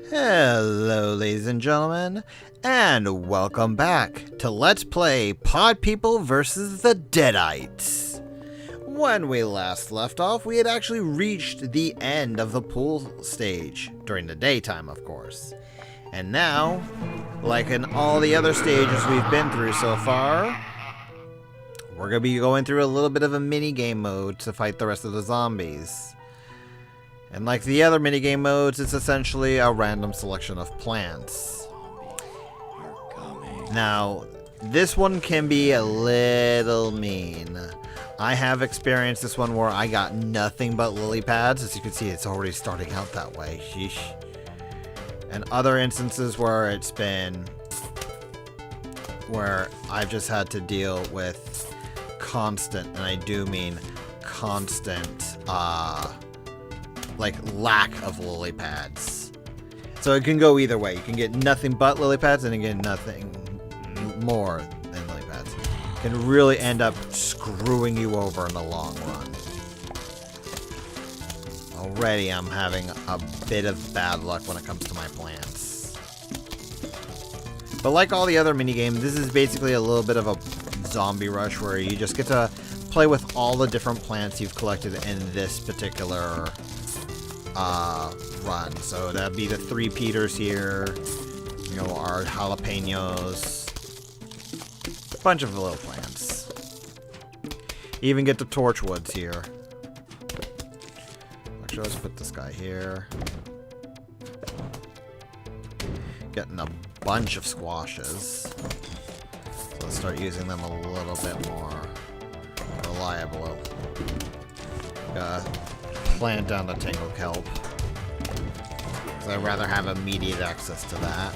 Hello, ladies and gentlemen, and welcome back to Let's Play Pod People vs. the Deadites. When we last left off, we had actually reached the end of the pool stage, during the daytime, of course. And now, like in all the other stages we've been through so far, we're going to be going through a little bit of a mini-game mode to fight the rest of the zombies. And like the other minigame modes, it's essentially a random selection of plants. Now, this one can be a little mean. I have experienced this one where I got nothing but lily pads. As you can see, it's already starting out that way. Sheesh. And other instances where it's been where I've just had to deal with constant, and I do mean constant, like lack of lily pads. So it can go either way. You can get nothing but lily pads and again nothing more than lily pads. It can really end up screwing you over in the long run. Already I'm having a bit of bad luck when it comes to my plants. But like all the other minigames, this is basically a little bit of a zombie rush where you just get to play with all the different plants you've collected in this particular run. So that'd be the 3 Peters here, you know, our jalapenos, a bunch of little plants. You even get the torchwoods here. Actually, let's put this guy here. Getting a bunch of squashes. So let's start using them a little bit more reliable. Plant down the tangled kelp. So I'd rather have immediate access to that.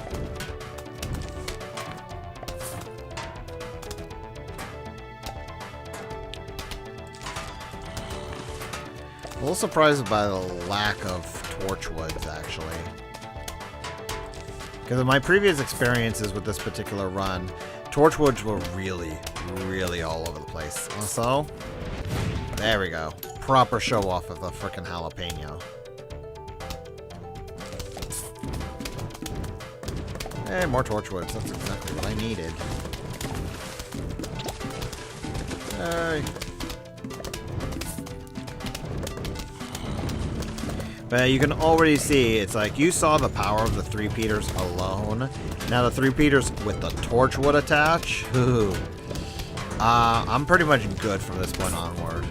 A little surprised by the lack of torchwoods, actually. Because in my previous experiences with this particular run, torchwoods were really all over the place. Also, there we go. Proper show off of the frickin' jalapeno. Hey, more torchwoods. That's exactly what I needed. Hey. But you can already see, it's like you saw the power of the 3 Peters alone. Now the 3 Peters with the torchwood attach. Ooh. I'm pretty much good from this point onward.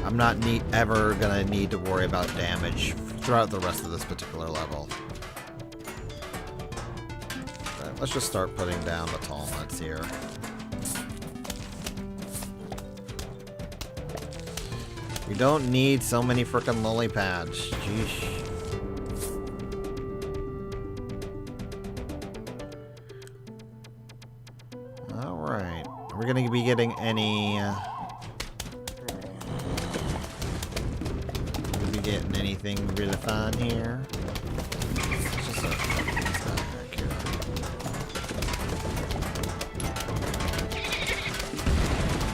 I'm not ever gonna need to worry about damage throughout the rest of this particular level. Right, let's just start putting down the tall nuts here. We don't need so many frickin' lily pads. Jeez. Alright. Are we gonna be getting any... getting anything really fun here?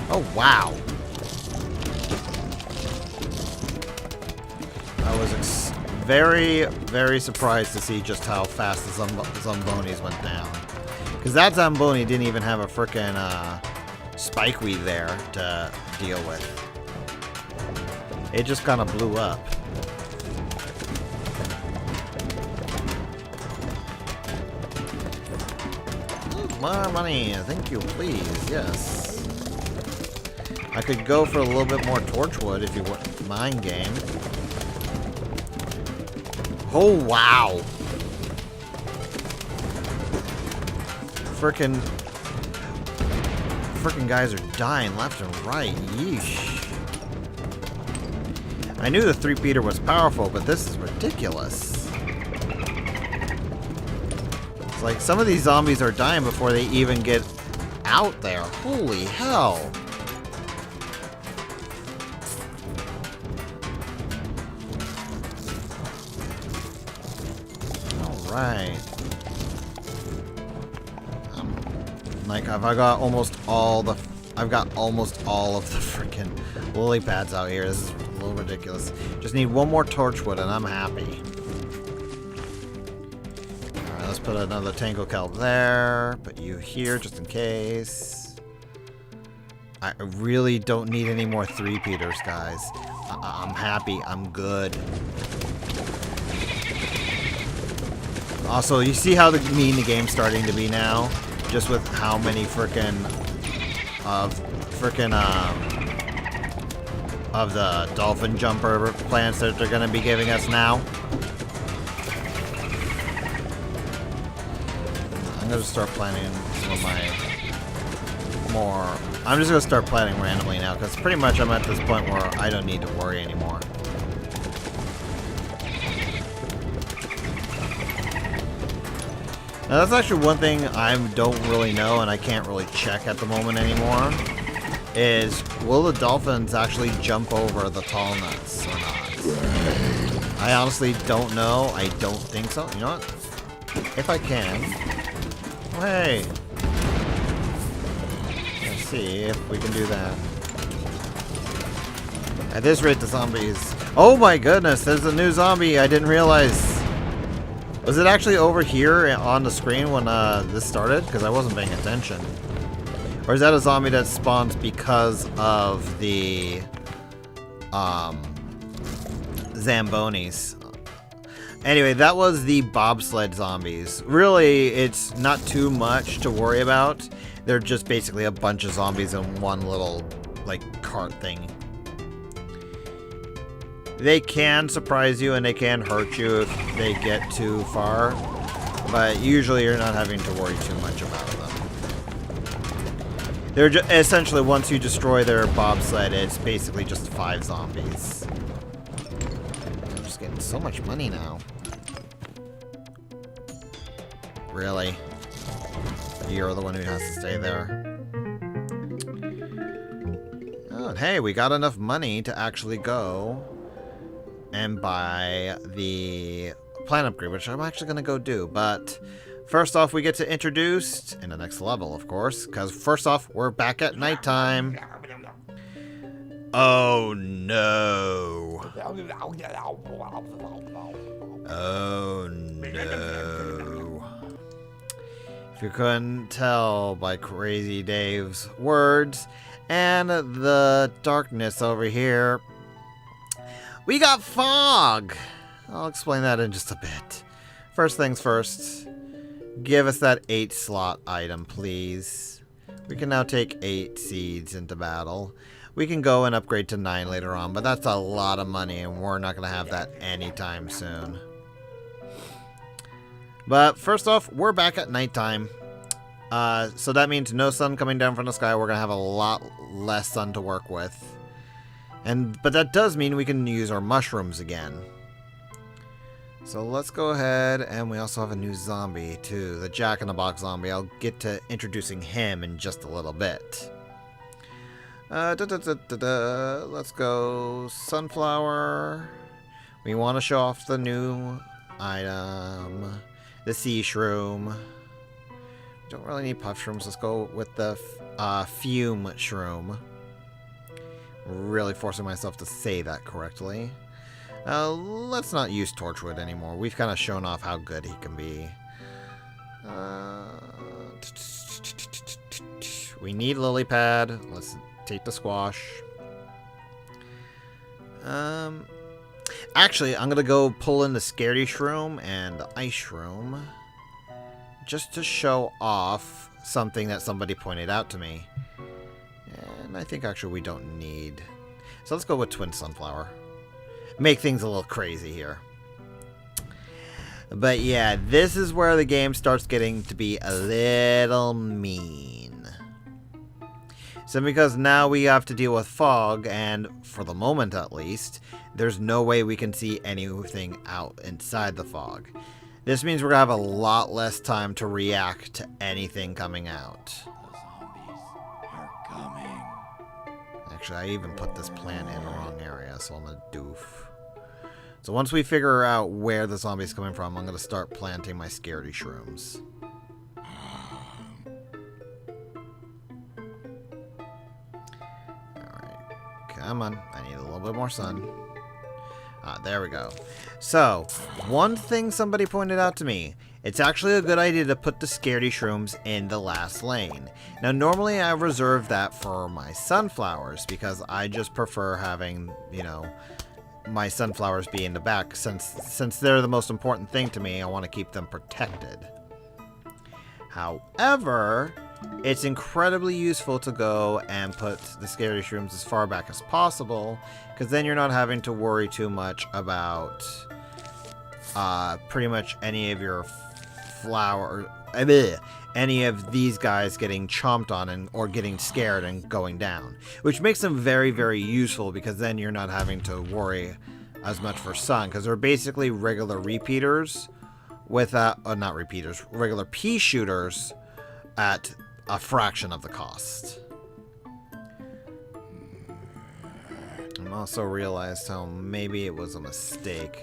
Oh wow! I was very surprised to see just how fast the Zambonis went down. Because that Zamboni didn't even have a frickin' spikeweed there to deal with. It just kind of blew up. More money, thank you, please, yes. I could go for a little bit more torchwood if you wouldn't mind, game. Oh, wow! Frickin' guys are dying left and right, yeesh. I knew the 3 Peter was powerful, but this is ridiculous. It's like some of these zombies are dying before they even get out there. Holy hell. Alright. Like, I've got almost all of the freaking lily pads out here. This is a little ridiculous. Just need one more torchwood and I'm happy. let's put another Tango Kelp there. Put you here just in case. I really don't need any more 3-peaters, guys. I'm happy. I'm good. Also, you see how mean the game's starting to be now? Just with how many of the dolphin jumper plants that they're going to be giving us now. I'm going to start planting some of my more... I'm just going to start planting randomly now, because pretty much I'm at this point where I don't need to worry anymore. Now that's actually one thing I don't really know, and I can't really check at the moment anymore, is will the dolphins actually jump over the tall nuts or not? I honestly don't know. I don't think so. You know what? If I can. Oh, hey. Let's see if we can do that. At this rate, the zombies... Oh my goodness, there's a new zombie. I didn't realize... Was it actually over here on the screen when this started? Because I wasn't paying attention. Or is that a zombie that spawns because of the Zambonis? Anyway, that was the bobsled zombies. Really, it's not too much to worry about. They're just basically a bunch of zombies in one little, like, cart thing. They can surprise you and they can hurt you if they get too far, but usually you're not having to worry too much about them. They're essentially, once you destroy their bobsled, it's basically just 5 zombies. I'm just getting so much money now. Really? You're the one who has to stay there. Oh, and hey, we got enough money to actually go and buy the plant upgrade, which I'm actually going to go do. But first off, we get to introduce in the next level, of course, because first off, we're back at nighttime. Oh no. Oh no. If you couldn't tell by Crazy Dave's words and the darkness over here, we got fog! I'll explain that in just a bit. First things first, give us that 8 slot item, please. We can now take 8 seeds into battle. We can go and upgrade to 9 later on, but that's a lot of money, and we're not going to have that anytime soon. But first off, we're back at nighttime. So that means no sun coming down from the sky. We're going to have a lot less sun to work with. But that does mean we can use our mushrooms again. So let's go ahead, and we also have a new zombie too, the Jack-in-the-Box zombie. I'll get to introducing him in just a little bit. Let's go sunflower. We want to show off the new item, the Sea-Shroom. Don't really need puff shrooms. Let's go with the fume shroom. Really forcing myself to say that correctly. Let's not use Torchwood anymore. We've kind of shown off how good he can be. We need lily pad. Let's take the squash. Actually, I'm gonna go pull in the Scaredy Shroom and the Ice Shroom just to show off something that somebody pointed out to me. And I think actually we don't need. So let's go with Twin Sunflower. Make things a little crazy here. But yeah, this is where the game starts getting to be a little mean. So because now we have to deal with fog, and for the moment at least, there's no way we can see anything out inside the fog. This means we're going to have a lot less time to react to anything coming out. Actually, I even put this plant in the wrong area, so I'm a doof. So once we figure out where the zombie's coming from, I'm going to start planting my Scaredy Shrooms. Alright, come on. I need a little bit more sun. There we go. So, one thing somebody pointed out to me, it's actually a good idea to put the Scaredy Shrooms in the last lane. Now, normally I reserve that for my sunflowers because I just prefer having, you know, my sunflowers be in the back. Since they're the most important thing to me, I want to keep them protected. However, it's incredibly useful to go and put the Scaredy Shrooms as far back as possible, because then you're not having to worry too much about pretty much any of your any of these guys getting chomped on or getting scared and going down, which makes them very, very useful, because then you're not having to worry as much for sun, because they're basically regular repeaters with not repeaters, regular pea shooters at a fraction of the cost. I also realized how maybe it was a mistake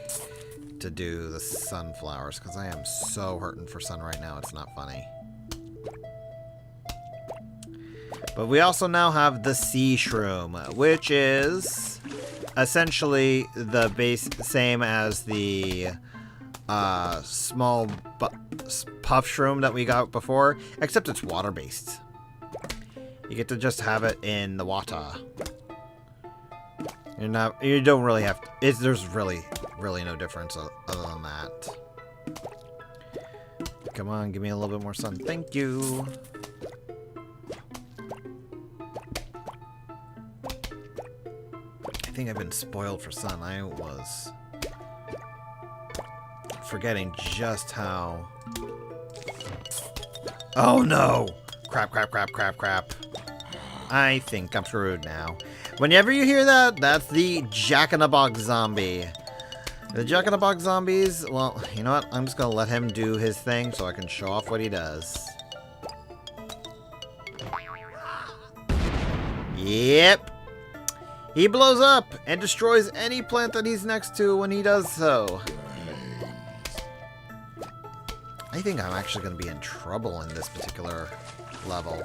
to do the sunflowers, because I am so hurting for sun right now, it's not funny. But we also now have the Sea-Shroom, which is essentially the same as the small puff shroom that we got before, except it's water-based. You get to just have it in the water. You don't really have to, there's really no difference other than that. Come on, give me a little bit more sun. Thank you. I think I've been spoiled for sun. I was forgetting just how... Oh no! Crap. I think I'm screwed now. Whenever you hear that, that's the Jack-in-the-Box zombie. The Jack-in-the-Box zombies, well, you know what? I'm just gonna let him do his thing so I can show off what he does. Yep. He blows up and destroys any plant that he's next to when he does so. I think I'm actually going to be in trouble in this particular level.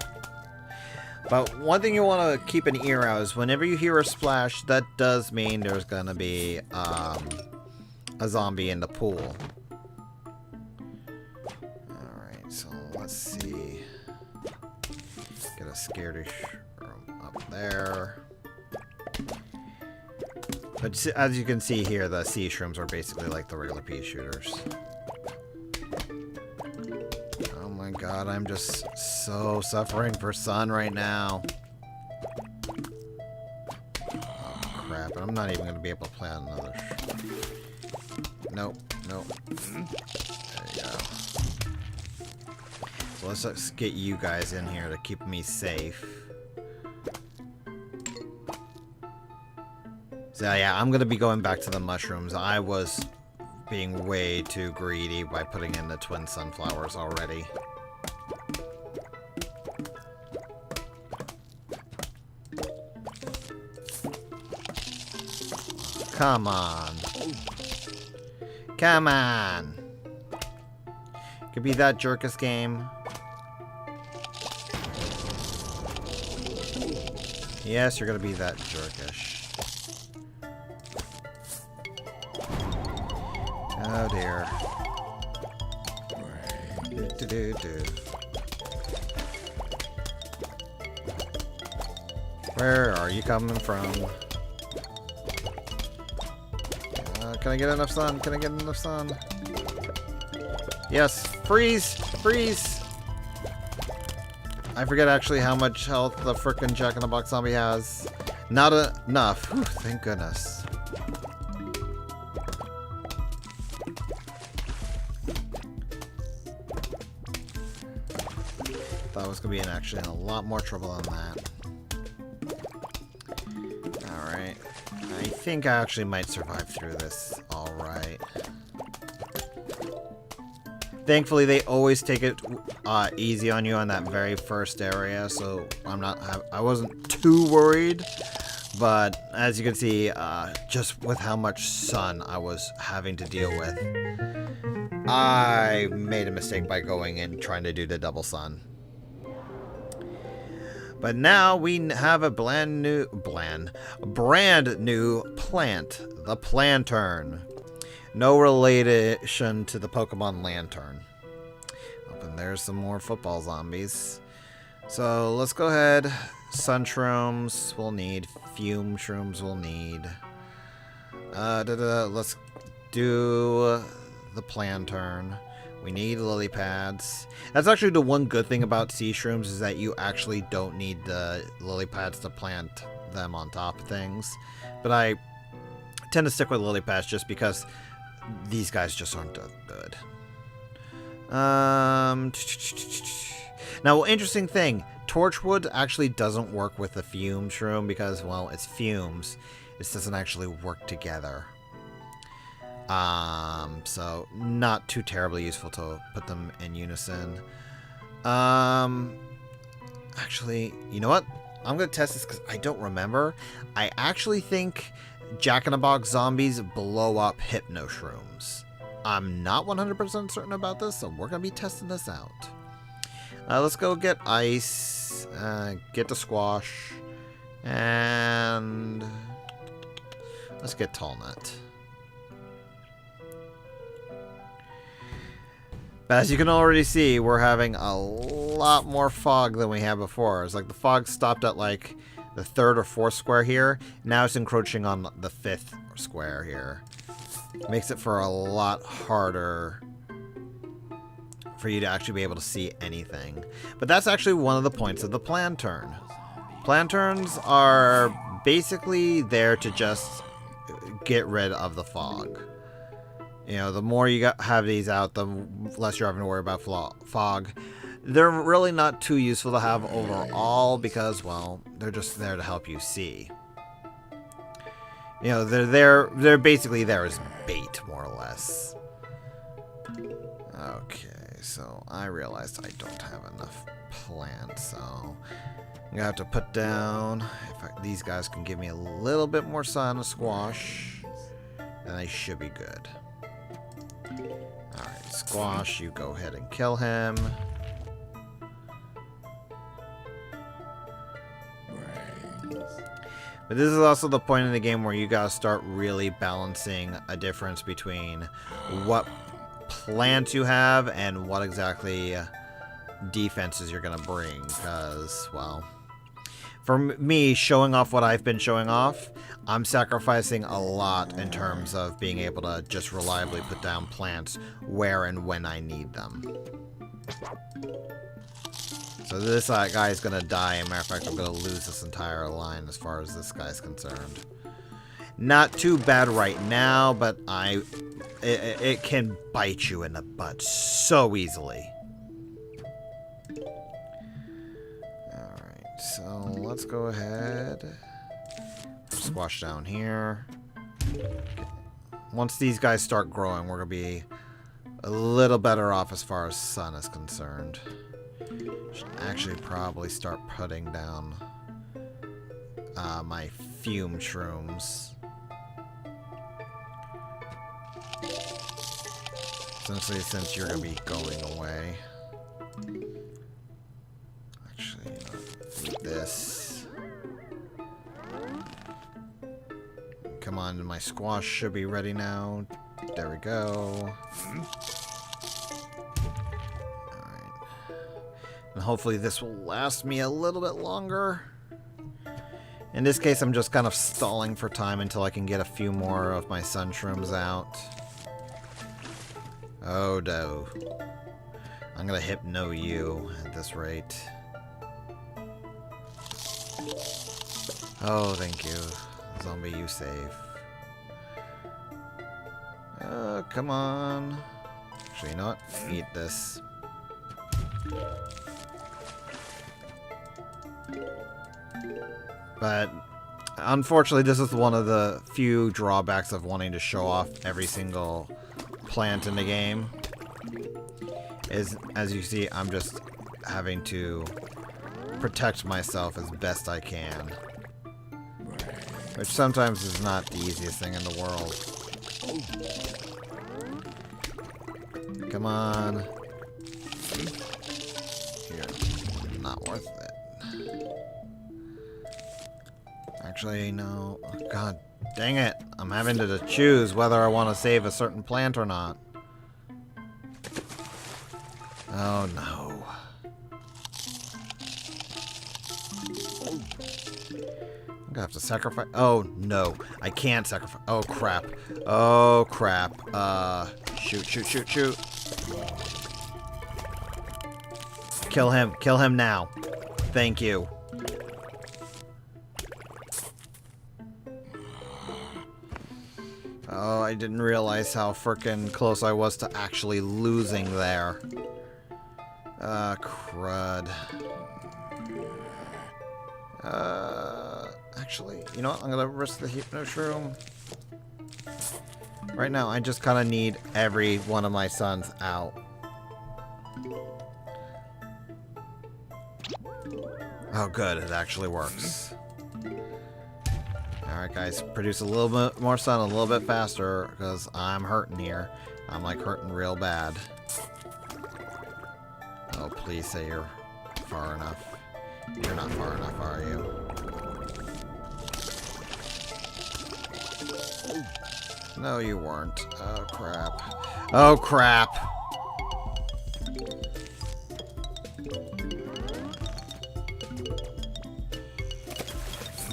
But one thing you want to keep an ear out is whenever you hear a splash, that does mean there's going to be a zombie in the pool. Alright, so let's see. Get a Scaredy Shroom up there. But as you can see here, the Sea-Shrooms are basically like the regular pea shooters. Oh my god, I'm just so suffering for sun right now. Oh crap, and I'm not even going to be able to play on another... Nope. There you go. So let's just get you guys in here to keep me safe. So yeah, I'm going to be going back to the mushrooms. I was being way too greedy by putting in the twin sunflowers already. Come on. Come on. Could be that Jerkus game. Yes, you're going to be that Jerkish. Oh dear. Where are you coming from? Can I get enough sun? Can I get enough sun? Yes. Freeze! Freeze! I forget actually how much health the frickin' Jack-in-the-Box zombie has. Not enough. Whew, thank goodness. Thought I was going to be actually in a lot more trouble than that. Alright. I think I actually might survive through this alright. Thankfully, they always take it easy on you on that very first area, so I wasn't too worried. But as you can see, just with how much sun I was having to deal with, I made a mistake by going and trying to do the double sun. But now we have a brand new plant, the Plantern. No relation to the Pokemon Lantern. Oh, and there's some more football zombies. So let's go ahead. Sun-Shrooms we'll need. Fume-Shrooms we'll need. Let's do the Plantern. We need lily pads. That's actually the one good thing about Sea-Shrooms is that you actually don't need the lily pads to plant them on top of things. But I tend to stick with lily pads just because these guys just aren't good. Now, interesting thing. Torchwood actually doesn't work with the Fume Shroom because, well, it's fumes. This doesn't actually work together. So not too terribly useful to put them in unison. Actually, you know what? I'm going to test this because I don't remember. I actually think Jack-in-the-Box zombies blow up Hypno Shrooms. I'm not 100% certain about this, so we're going to be testing this out. Let's go get Ice, get the Squash, and let's get Tall Nut. But as you can already see, we're having a lot more fog than we had before. It's like the fog stopped at like the 3rd or 4th square here. Now it's encroaching on the 5th square here. Makes it for a lot harder for you to actually be able to see anything. But that's actually one of the points of the Plantern. Planterns are basically there to just get rid of the fog. You know, the more you have these out, the less you're having to worry about fog. They're really not too useful to have overall because, well, they're just there to help you see. You know, they're basically there as bait, more or less. Okay, so I realized I don't have enough plants, so I'm gonna have to put down, these guys can give me a little bit more sun, a Squash, then I should be good. Alright, Squash, you go ahead and kill him. But this is also the point in the game where you gotta start really balancing a difference between what plants you have and what exactly defenses you're gonna bring. Because, well, for me, showing off what I've been showing off, I'm sacrificing a lot in terms of being able to just reliably put down plants where and when I need them. So this guy is going to die. As a matter of fact, I'm going to lose this entire line as far as this guy's concerned. Not too bad right now, but it can bite you in the butt so easily. Alright, so let's go ahead. Squash down here. Once these guys start growing, we're going to be a little better off as far as sun is concerned. Should actually probably start putting down my Fume Shrooms. Essentially, since you're going to be going away. Actually, eat this. Come on, my Squash should be ready now. There we go. And hopefully this will last me a little bit longer. In this case, I'm just kind of stalling for time until I can get a few more of my Sun-Shrooms out. Oh no. I'm gonna hypno you at this rate. Oh, thank you. Zombie, you safe. Oh, come on. Actually, you know what? Eat this. But unfortunately, this is one of the few drawbacks of wanting to show off every single plant in the game. As you see, I'm just having to protect myself as best I can. Which sometimes is not the easiest thing in the world. Come on. Here. Not worth it. Actually, no. Oh, God dang it. I'm having to choose whether I want to save a certain plant or not. Oh, no. I'm gonna have to sacrifice. Oh, no. I can't sacrifice. Oh, crap. Oh, crap. Shoot, shoot, shoot, shoot. Kill him. Kill him now. Thank you. Oh, I didn't realize how frickin' close I was to actually losing there. Crud. Actually, you know what? I'm gonna risk the Hypno-Shroom. Right now, I just kind of need every one of my sons out. Oh, good. It actually works. Alright, guys. Produce a little bit more sun a little bit faster, because I'm hurting here. I'm, like, hurting real bad. Oh, please say you're far enough. You're not far enough, are you? No, you weren't. Oh, crap. Oh, crap!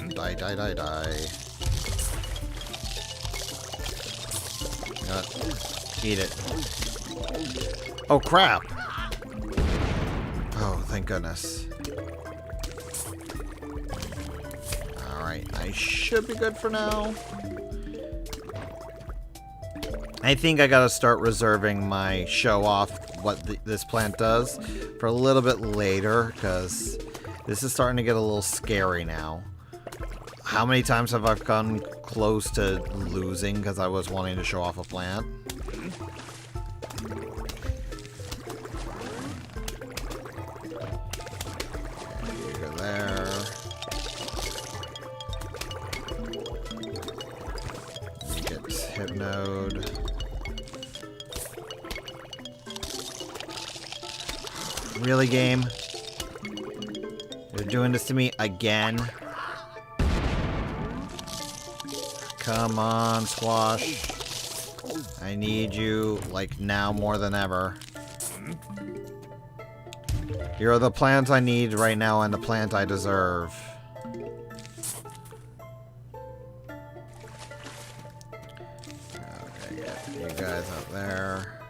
Die, die, die, die. Eat it. Oh, crap! Oh, thank goodness. Alright, I should be good for now. I think I gotta start reserving my show off what this plant does for a little bit later, because this is starting to get a little scary now. How many times have I gone close to losing because I was wanting to show off a plant? You go there. You get Hypnoed. Really, game? You're doing this to me again? Come on, Squash. I need you, like, now more than ever. You're the plant I need right now and the plant I deserve. Okay, get you guys up there.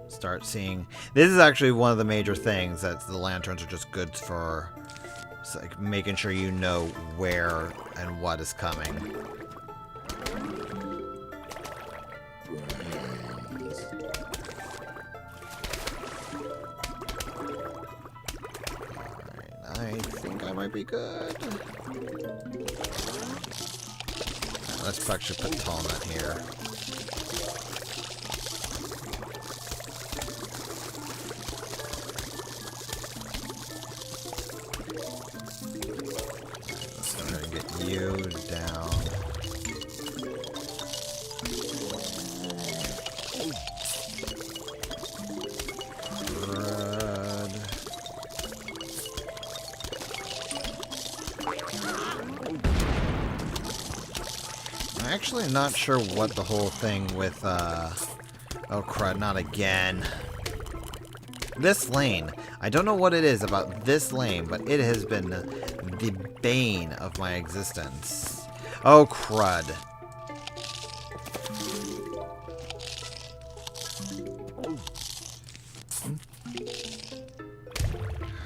Start seeing... This is actually one of the major things that the lanterns are just good for. It's like making sure you know where and what is coming. I think I might be good. Let's actually put Talnut here. Let's go ahead and get you down. I'm actually not sure what the whole thing with, oh crud, not again. This lane. I don't know what it is about this lane, but it has been the bane of my existence. Oh crud.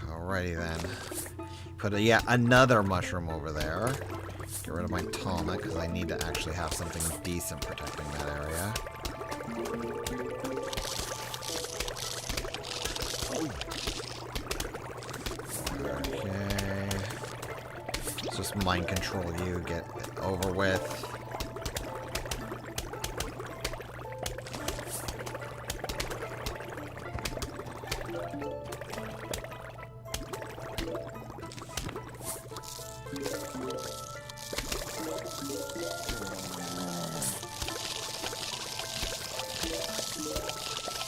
Alrighty then. Put yet another mushroom over there. Get rid of my Talnut because I need to actually have something decent protecting that area. Okay. Let's just mind control you, get it over with.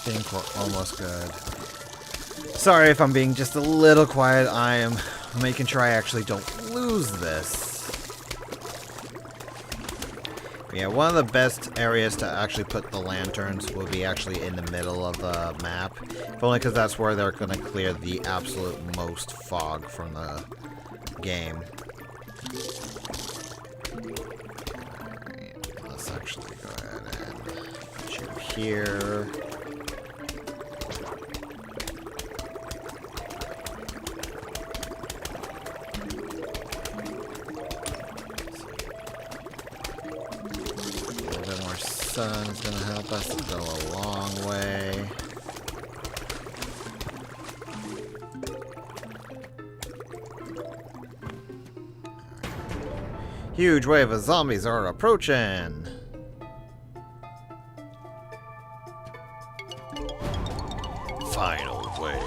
I think we're almost good. Sorry if I'm being just a little quiet. I am making sure I actually don't lose this. Yeah, one of the best areas to actually put the lanterns will be actually in the middle of the map. If only because that's where they're going to clear the absolute most fog from the game. Alright, let's actually go ahead and put you here. Sun's gonna help us go a long way. Huge wave of zombies are approaching. Final wave.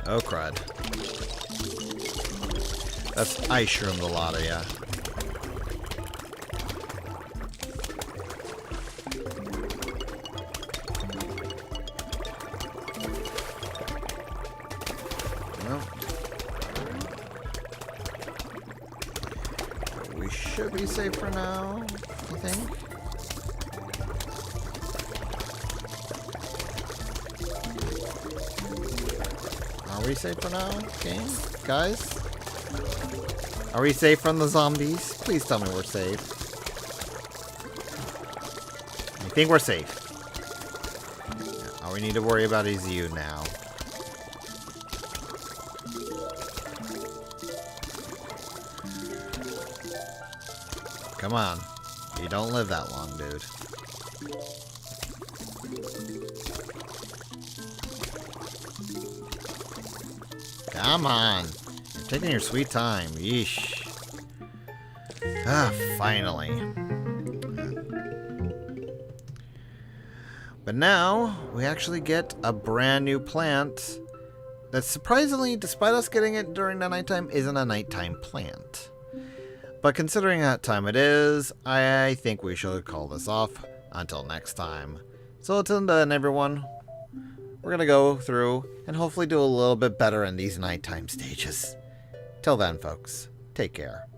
Oh crud. That's Sea-Shrooms, a lot of ya. We should be safe for now, I think. Are we safe for now, game? Guys? Are we safe from the zombies? Please tell me we're safe. I think we're safe. All we need to worry about is you now. Come on. You don't live that long, dude. Come on. You're taking your sweet time. Yeesh. Ah, finally. But now, we actually get a brand new plant that surprisingly, despite us getting it during the nighttime, isn't a nighttime plant. But considering that time it is, I think we should call this off until next time. So until then, everyone, we're going to go through and hopefully do a little bit better in these nighttime stages. Till then, folks, take care.